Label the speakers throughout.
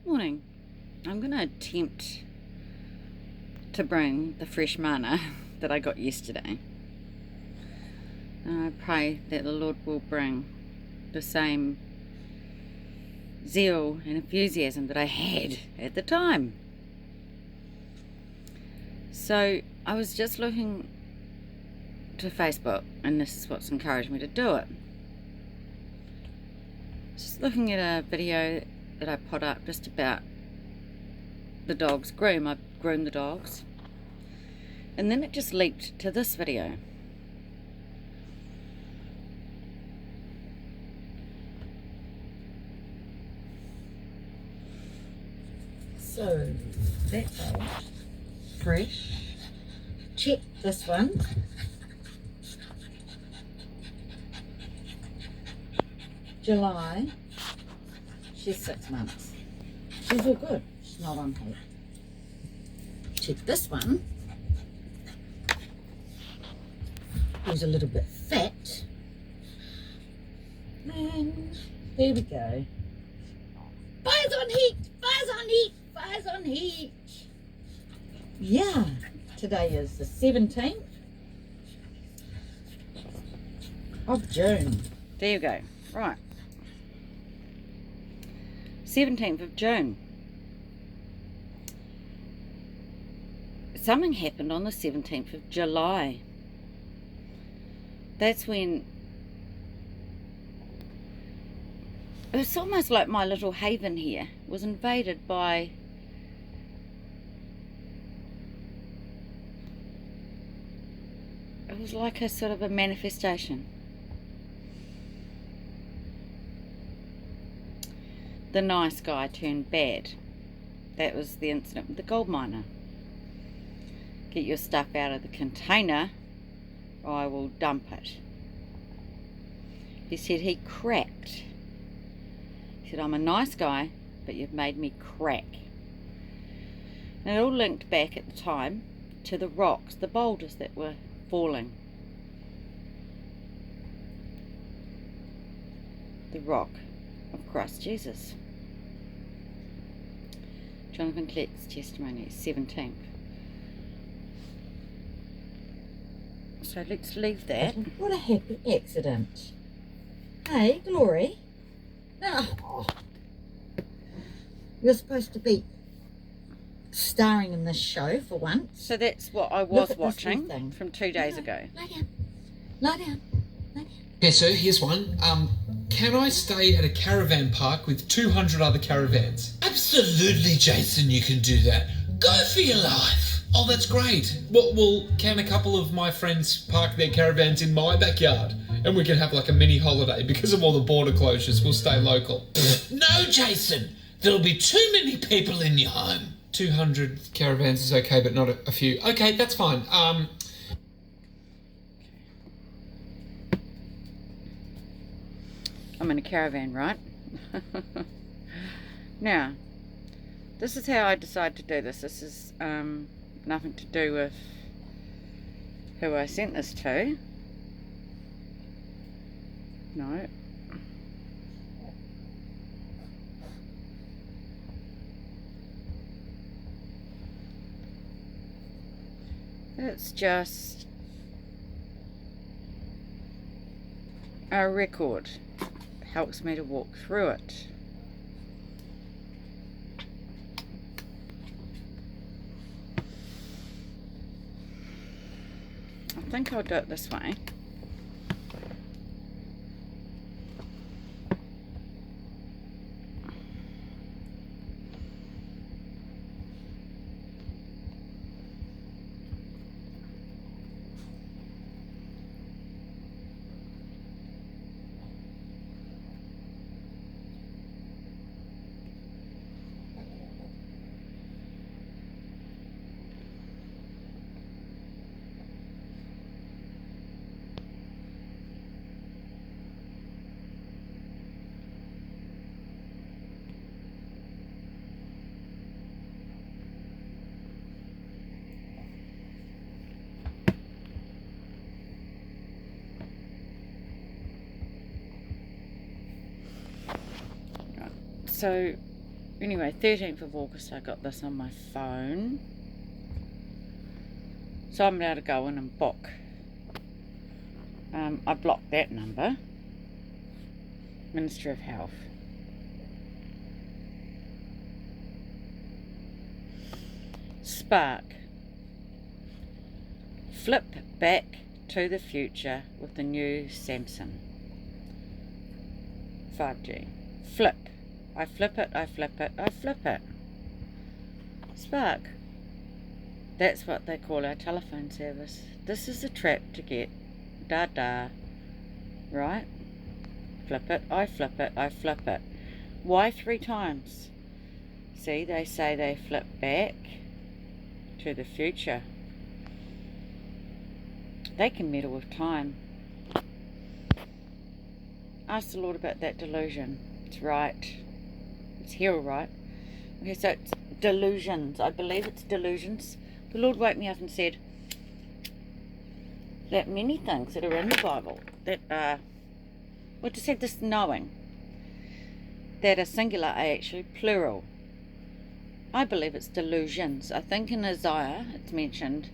Speaker 1: Morning. I'm going to attempt to bring the fresh mana that I got yesterday. And I pray that the Lord will bring the same zeal and enthusiasm that I had at the time. So I was just looking to Facebook, and this is what's encouraged me to do it. Just looking at a video that I put up just about the dog's groom. I groom the dogs, and then it just leaped to this video. So that dog, fresh. Check this one. July. She's 6 months. She's all good. She's not on heat. Check this one. He's a little bit fat. And there we go. Fire's on heat! Fire's on heat! Fire's on heat! Yeah, today is the 17th of June. There you go. Right. 17th of June. Something happened on the 17th of July. That's when it's almost like my little haven here was invaded by it was like a sort of a manifestation. The nice guy turned bad. That was the incident with the gold miner. Get your stuff out of the container or I will dump it. He said he cracked. He said, I'm a nice guy, but you've made me crack. And it all linked back at the time to the rocks, the boulders that were falling. The rock of Christ Jesus. Jonathan Cleck's testimony, 17th. So let's leave that. What a happy accident. Hey, Glory. Oh, you're supposed to be starring in this show for once. So that's what I was watching from 2 days ago. Lie down. Lie down. Lie down.
Speaker 2: Okay, so here's one. Can I stay at a caravan park with 200 other caravans? Absolutely, Jason, you can do that. Go for your life. Oh, that's great. Well, can a couple of my friends park their caravans in my backyard? And we can have like a mini holiday because of all the border closures. We'll stay local. No, Jason. There'll be too many people in your home. 200 caravans is okay, but not a few. Okay, that's fine.
Speaker 1: I'm in a caravan, right? Now, this is how I decided to do this. This is nothing to do with who I sent this to. No. It's just a record. Helps me to walk through it. I think I'll do it this way. So Anyway, 13th of August I got this on my phone. So I'm allowed to go in and book. I blocked that number. Ministry of Health. Spark. Flip back to the future with the new Samsung 5G. Flip. I flip it, I flip it, I flip it. Spark. That's what they call our telephone service. This is a trap to get da-da, right? Flip it, I flip it, I flip it. Why 3 times? See, they say they flip back to the future. They can meddle with time. Ask the Lord about that delusion. It's right. It's here, all right. Okay, so it's delusions. I believe it's delusions. The Lord woke me up and said that many things that are in the Bible that are, well, just said this knowing that are singular are actually plural. I believe it's delusions. I think in Isaiah it's mentioned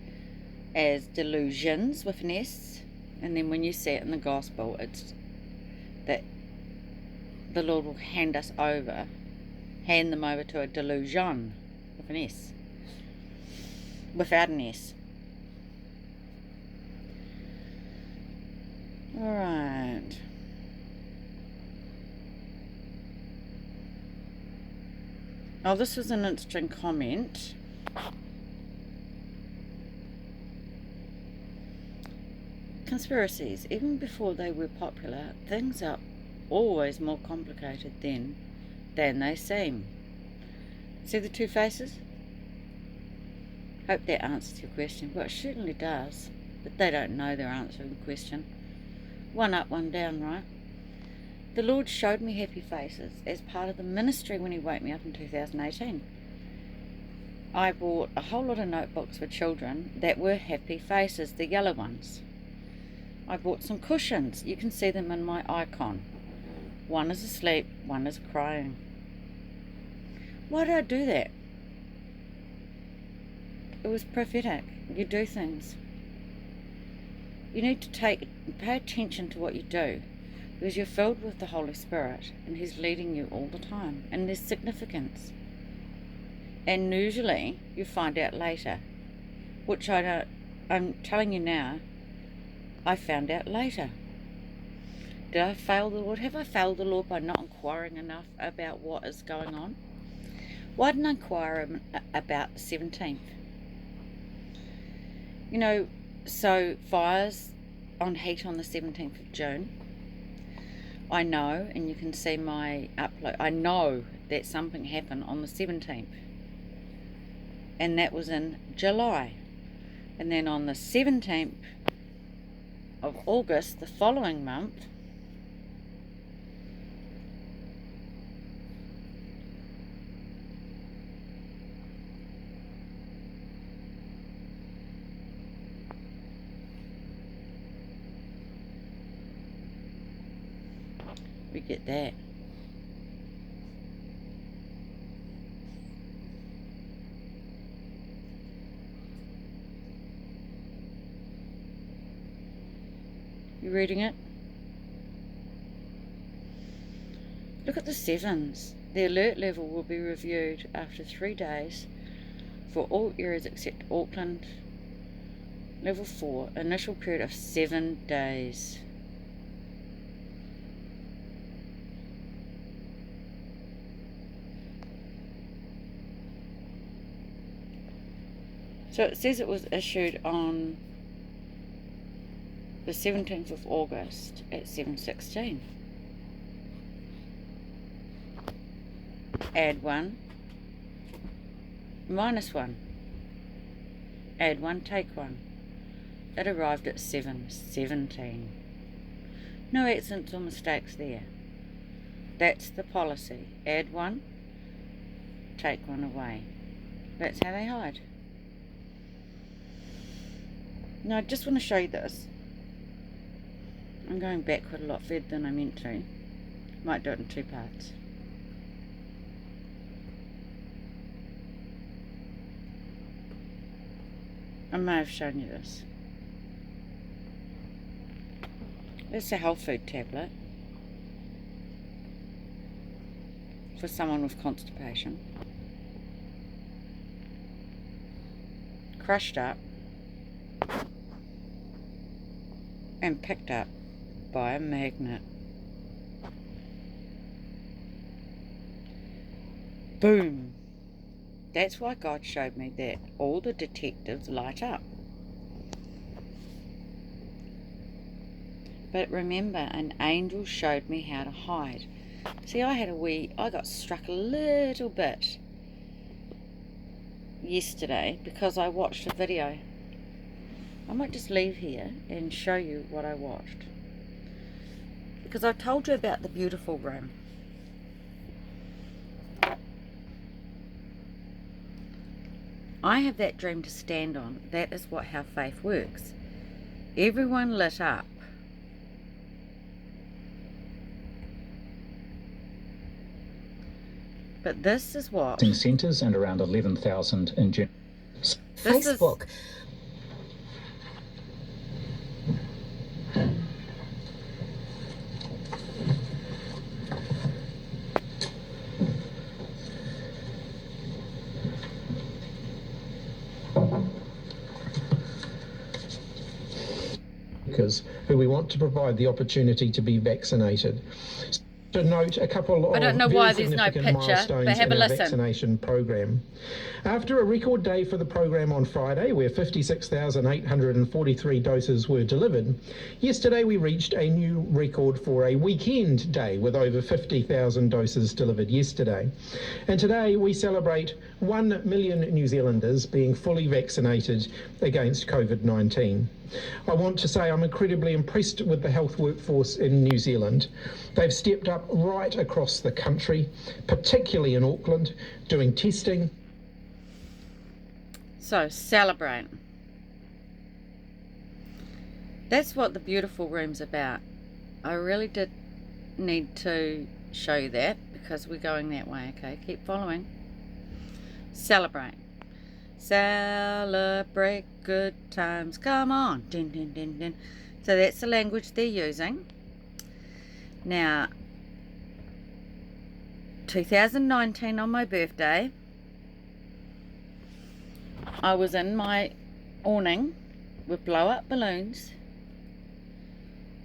Speaker 1: as delusions with an S, and then when you see it in the gospel, it's that the Lord will hand them over to a delusion with an S, without an S. Alright. Oh, this was an interesting comment. Conspiracies, even before they were popular, things are always more complicated then than they seem. See the 2 faces? Hope that answers your question. Well, it certainly does, but they don't know they're answering the question. One up, one down, right? The Lord showed me happy faces as part of the ministry when He woke me up in 2018. I bought a whole lot of notebooks for children that were happy faces, the yellow ones. I bought some cushions. You can see them in my icon. One is asleep, one is crying. Why did I do that? It was prophetic. You do things. You need to pay attention to what you do, because you're filled with the Holy Spirit and He's leading you all the time, and there's significance. And usually you find out later, which I'm telling you now, I found out later. Did I fail the Lord? Have I failed the Lord by not inquiring enough about what is going on? Why didn't I inquire about the 17th? You know, so fires on heat on the 17th of June. I know, and you can see my upload, I know that something happened on the 17th. And that was in July. And then on the 17th of August, the following month, we get that. You reading it? Look at the 7s. The alert level will be reviewed after 3 days for all areas except Auckland. Level 4, initial period of 7 days. So it says it was issued on the 17th of August at 7:16. Add 1, minus 1. Add 1, take 1. It arrived at 7:17. No accidents or mistakes there. That's the policy. Add 1, take 1 away. That's how they hide. Now I just want to show you this. I'm going backward a lot further than I meant to. Might do it in 2 parts. I may have shown you this. It's a health food tablet for someone with constipation. Crushed up and picked up by a magnet. Boom! That's why God showed me that all the detectives light up. But remember, an angel showed me how to hide. See, I got struck a little bit yesterday because I watched a video. I might just leave here and show you what I watched. Because I told you about the beautiful room. I have that dream to stand on. That is how faith works. Everyone lit up. But this is what...
Speaker 3: centres and around 11,000 in June.
Speaker 4: Facebook.
Speaker 5: Who we want to provide the opportunity to be vaccinated. To note a couple
Speaker 1: I don't know
Speaker 5: of
Speaker 1: why
Speaker 5: very
Speaker 1: there's no
Speaker 5: significant
Speaker 1: picture,
Speaker 5: milestones
Speaker 1: but have a
Speaker 5: in our
Speaker 1: listen.
Speaker 5: vaccination program. After a record day for the program on Friday, where 56,843 doses were delivered, yesterday we reached a new record for a weekend day with over 50,000 doses delivered yesterday. And today we celebrate 1 million New Zealanders being fully vaccinated against COVID-19. I want to say I'm incredibly impressed with the health workforce in New Zealand. They've stepped up right across the country, particularly in Auckland, doing testing.
Speaker 1: So, celebrate. That's what the beautiful room's about. I really did need to show you that because we're going that way, okay? Keep following. Celebrate. Celebrate good times. Come on. Din, din, din, din. So that's the language they're using. Now, 2019 on my birthday, I was in my awning with blow-up balloons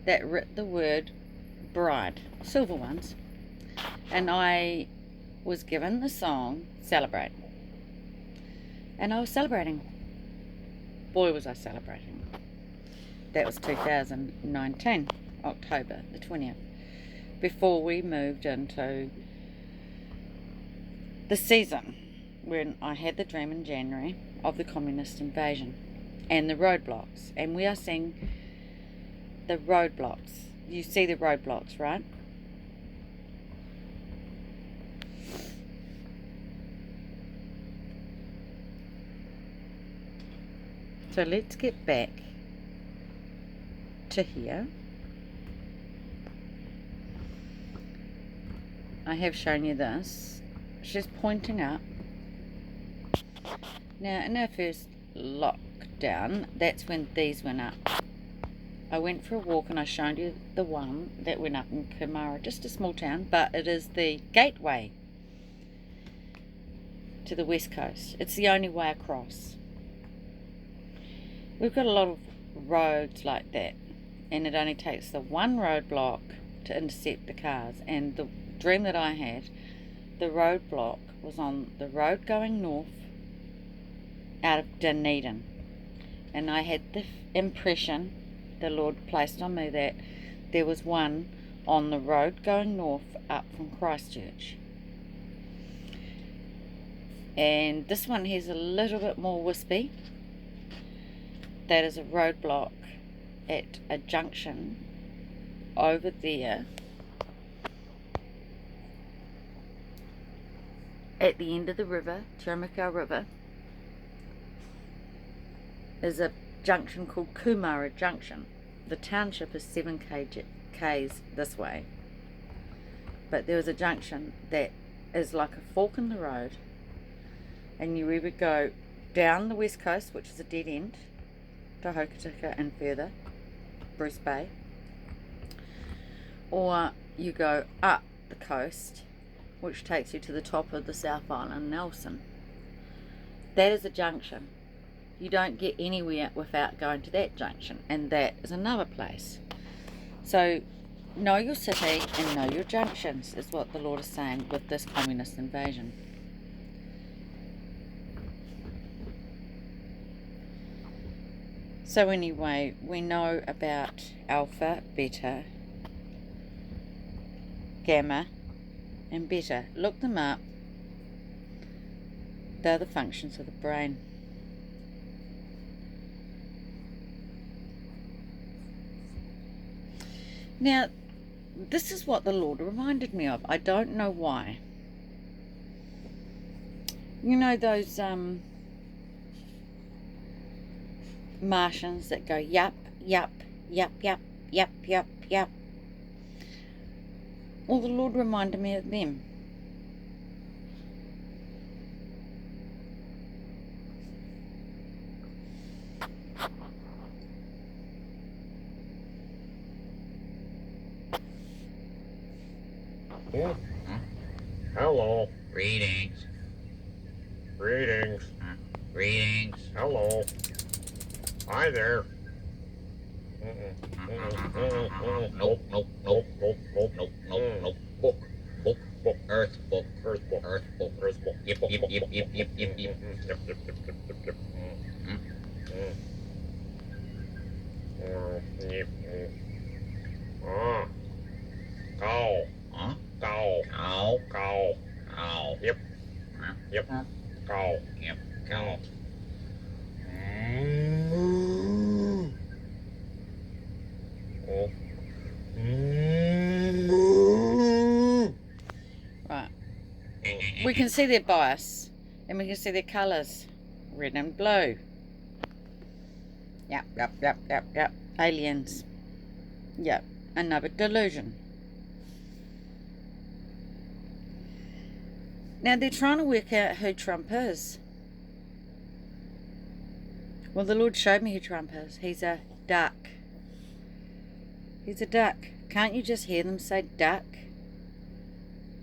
Speaker 1: that writ the word bride, silver ones, and I was given the song Celebrate. And I was celebrating. Boy, was I celebrating. That was 2019, October the 20th, before we moved into the season when I had the dream in January of the communist invasion and the roadblocks. And we are seeing the roadblocks. You see the roadblocks, right? So let's get back to here. I have shown you this. She's pointing up. Now, in our first lockdown, that's when these went up. I went for a walk and I showed you the one that went up in Kumara, just a small town, but it is the gateway to the west coast. It's the only way across. We've got a lot of roads like that, and it only takes the one roadblock to intercept the cars. And the dream that I had, the roadblock was on the road going north out of Dunedin, and I had the impression the Lord placed on me that there was one on the road going north up from Christchurch. And this one here's a little bit more wispy. That is a roadblock at a junction over there at the end of the river, Tiramaka River, is a junction called Kumara Junction. The township is 7 k's this way, but there was a junction that is like a fork in the road, and you either go down the west coast, which is a dead end, to Hokitika and further, Bruce Bay, or you go up the coast, which takes you to the top of the South Island, Nelson. That is a junction. You don't get anywhere without going to that junction, and that is another place. So know your city and know your junctions is what the Lord is saying with this communist invasion. So anyway, we know about alpha, beta, gamma and beta. Look them up. They're the functions of the brain. Now, this is what the Lord reminded me of. I don't know why. You know those Martians that go yup, yup, yup, yup, yup, yup, yup. Well, the Lord reminded me of them.
Speaker 6: Hello.
Speaker 7: Greetings.
Speaker 6: Greetings.
Speaker 7: Greetings.
Speaker 6: Hello. Hi there.
Speaker 7: Nope, nope, nope, nope, nope, nope, nope, nope. Book, book, book. Earth book,
Speaker 6: Earth book.
Speaker 7: earth book,
Speaker 6: Earth book.
Speaker 7: Yip, yip, yip, yip, yip, yip, yip.
Speaker 6: Yep, yep, yep, yep, yep. Yep. Cow.
Speaker 7: Huh?
Speaker 6: Cow.
Speaker 7: Cow,
Speaker 6: Cow.
Speaker 7: cow.
Speaker 6: Yep. Yep. Cow.
Speaker 7: Yep,
Speaker 6: Cow.
Speaker 7: cow.
Speaker 6: Oh.
Speaker 1: Right. We can see their bias, and we can see their colours, red and blue. Yep, yep, yep, yep, yep. Aliens. Yep, another delusion. Now they're trying to work out who Trump is. Well, the Lord showed me who Trump is. He's a duck. He's a duck. Can't you just hear them say duck?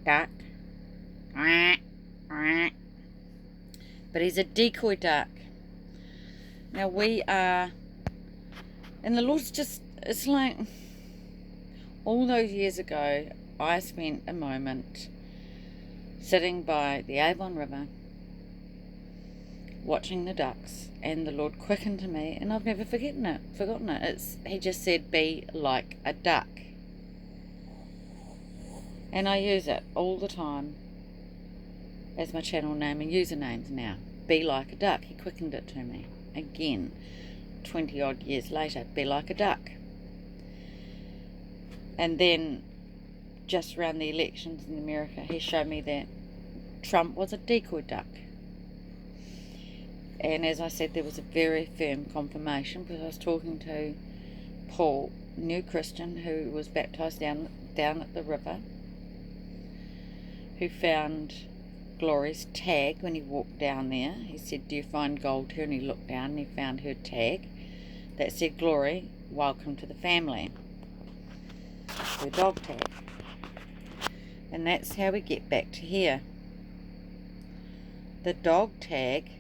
Speaker 1: Duck. But he's a decoy duck. Now we are, and the Lord's just, it's like, all those years ago, I spent a moment sitting by the Avon River, watching the ducks, and the Lord quickened to me, and I've never forgotten it. He just said, be like a duck. And I use it all the time as my channel name and usernames now. Be like a duck. He quickened it to me again 20 odd years later. Be like a duck. And then just around the elections in America, he showed me that Trump was a decoy duck. And as I said, there was a very firm confirmation, because I was talking to Paul, new Christian, who was baptised down at the river, who found Glory's tag when he walked down there. He said, do you find gold here? And he looked down and he found her tag that said, Glory, welcome to the family. Her dog tag. And that's how we get back to here. The dog tag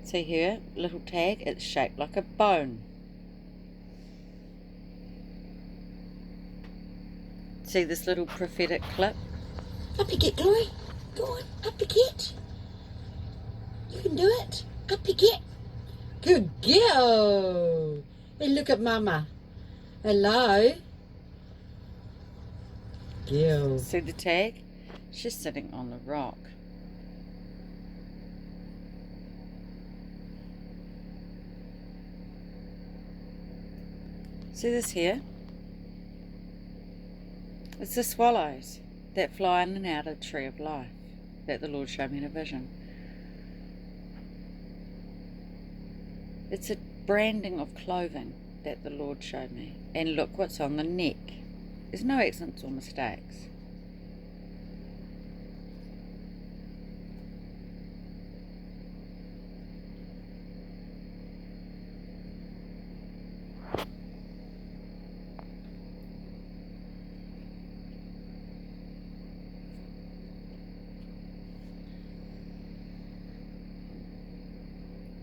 Speaker 1: see here, little tag, it's shaped like a bone. See this little prophetic clip?
Speaker 4: Up you get, Glory. Go on, up you get. You can do it. Up you get. Good girl. Hey, look at Mama. Hello. Girl.
Speaker 1: See the tag? She's sitting on the rock. See this here? It's the swallows that fly in and out of the tree of life that the Lord showed me in a vision. It's a branding of clothing that the Lord showed me. And look what's on the neck. There's no accidents or mistakes.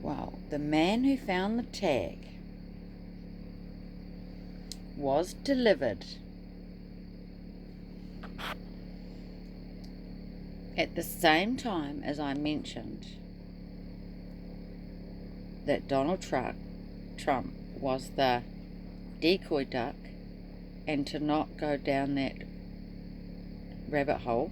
Speaker 1: Well, the man who found the tag was delivered at the same time as I mentioned that Donald Trump was the decoy duck and to not go down that rabbit hole.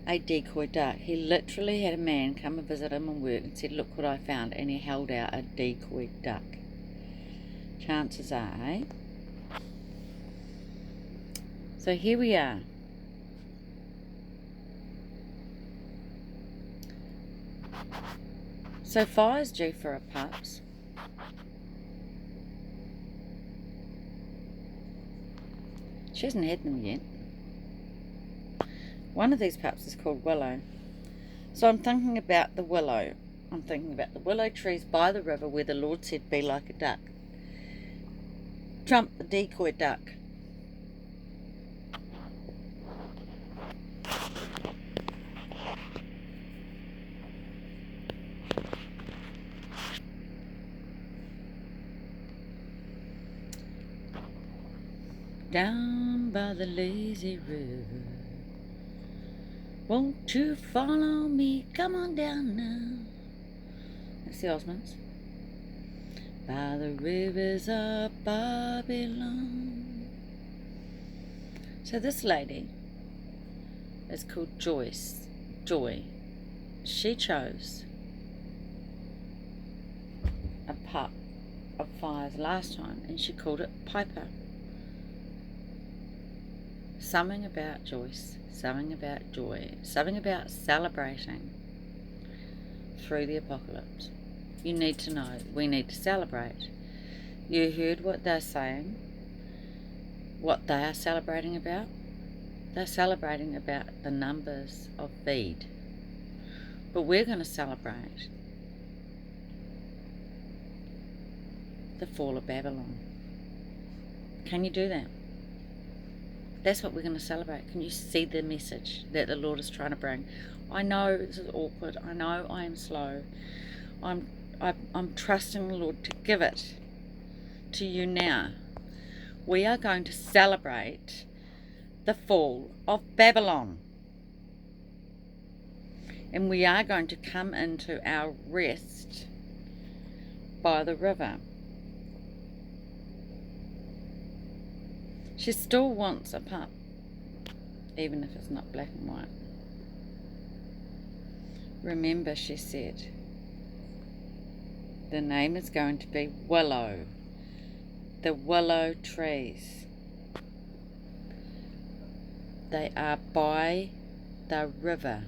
Speaker 1: A decoy duck. He literally had a man come and visit him and work and said, look what I found, and he held out a decoy duck. Chances are, eh? So here we are. So fire's due for her pups. She hasn't had them yet. One of these pups is called Willow. So I'm thinking about the willow. I'm thinking about the willow trees by the river where the Lord said, be like a duck. Trump the decoy duck. Down by the lazy river, won't you follow me? Come on down now. That's the Osmonds. By the rivers of Babylon. So this lady is called Joy. She chose a pup of Fire's last time and she called it Piper. Something about Joyce, something about joy, something about celebrating through the apocalypse. You need to know, we need to celebrate. You heard what they're saying, what they are celebrating about? They're celebrating about the numbers of feed. But we're going to celebrate the fall of Babylon. Can you do that? That's what we're going to celebrate. Can you see the message that the Lord is trying to bring? I know this is awkward. I know I am slow. I'm trusting the Lord to give it to you now. We are going to celebrate the fall of Babylon. And we are going to come into our rest by the river. She still wants a pup, even if it's not black and white. Remember, she said, the name is going to be Willow, the willow trees. They are by the river.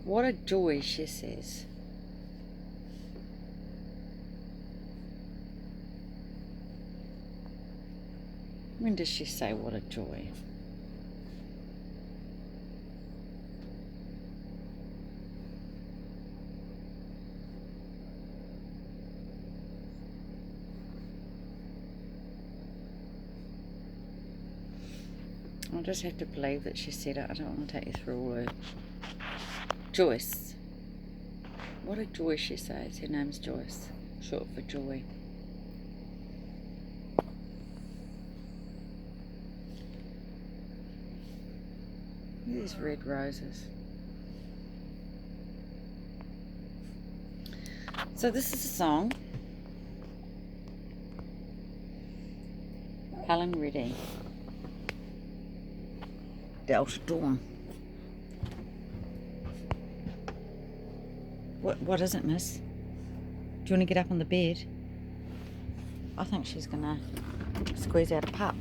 Speaker 1: What a joy, she says. When does she say what a joy? I'll just have to believe that she said it. I don't want to take you through all her. Joyce. What a joy, she says. Her name's Joyce, short for joy. Look at these red roses. So this is a song. Helen Reddy. Delta Dawn. What is it, miss? Do you want to get up on the bed? I think she's gonna squeeze out a pup.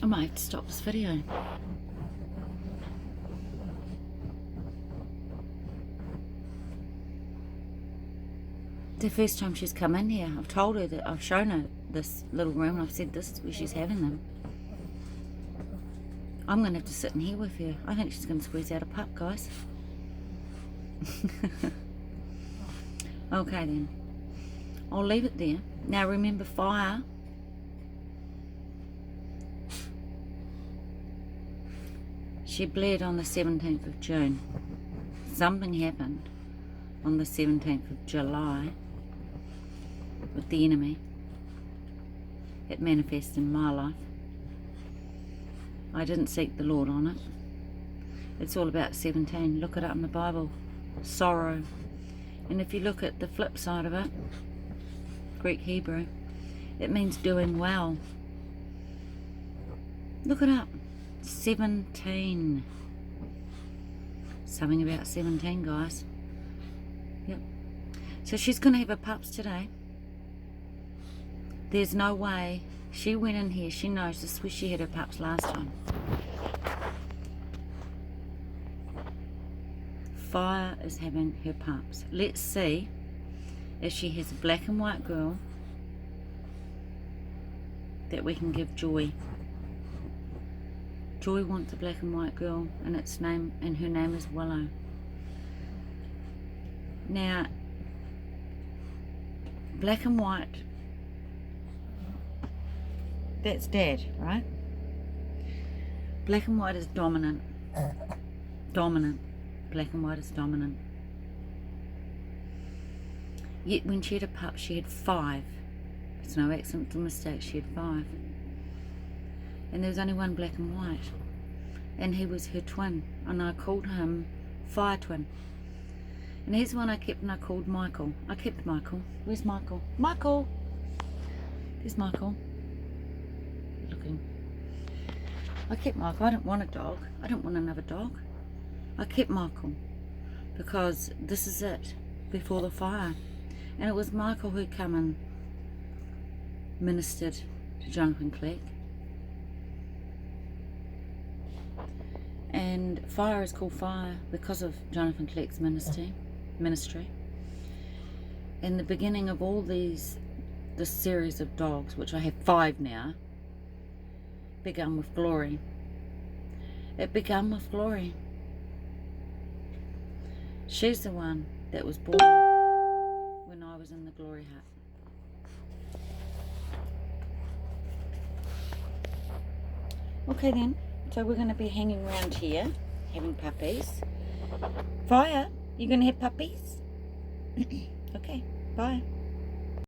Speaker 1: I might have to stop this video. The first time she's come in here, I've told her that I've shown her this little room and I've said this is where she's having them. I'm going to have to sit in here with her. I think she's going to squeeze out a pup, guys. Okay then. I'll leave it there. Now remember fire. She bled on the 17th of June. Something happened on the 17th of July with the enemy. It manifested in my life. I didn't seek the Lord on it. It's all about 17. Look it up in the Bible. Sorrow. And if you look at the flip side of it, Greek Hebrew, it means doing well. Look it up. 17. Something about 17, guys. Yep. So she's going to have her pups today. There's no way. She went in here. She knows this is where she had her pups last time. Fire is having her pups. Let's see if she has a black and white girl that we can give Joy. Joy wants a black and white girl, and her name is Willow. Now, black and white, that's Dad, right? Black and white is dominant. Dominant. Black and white is dominant. Yet when she had a pup, she had 5. It's no accident or mistake, she had 5. And there was only one black and white, and he was her twin, and I called him Fire Twin. And here's one I kept, and I called Michael. I kept Michael. Where's Michael? Michael! There's Michael. Looking. I kept Michael. I didn't want a dog. I didn't want another dog. I kept Michael because this is it, before the fire. And it was Michael who come and ministered to Jonathan Clegg. And fire is called fire because of Jonathan Clegg's ministry. And the beginning of all this series of dogs, which I have 5 now, began with glory. It began with glory. She's the one that was born when I was in the glory hut. Okay then. So we're going to be hanging around here, having puppies. Fire, you going to have puppies? Okay, bye.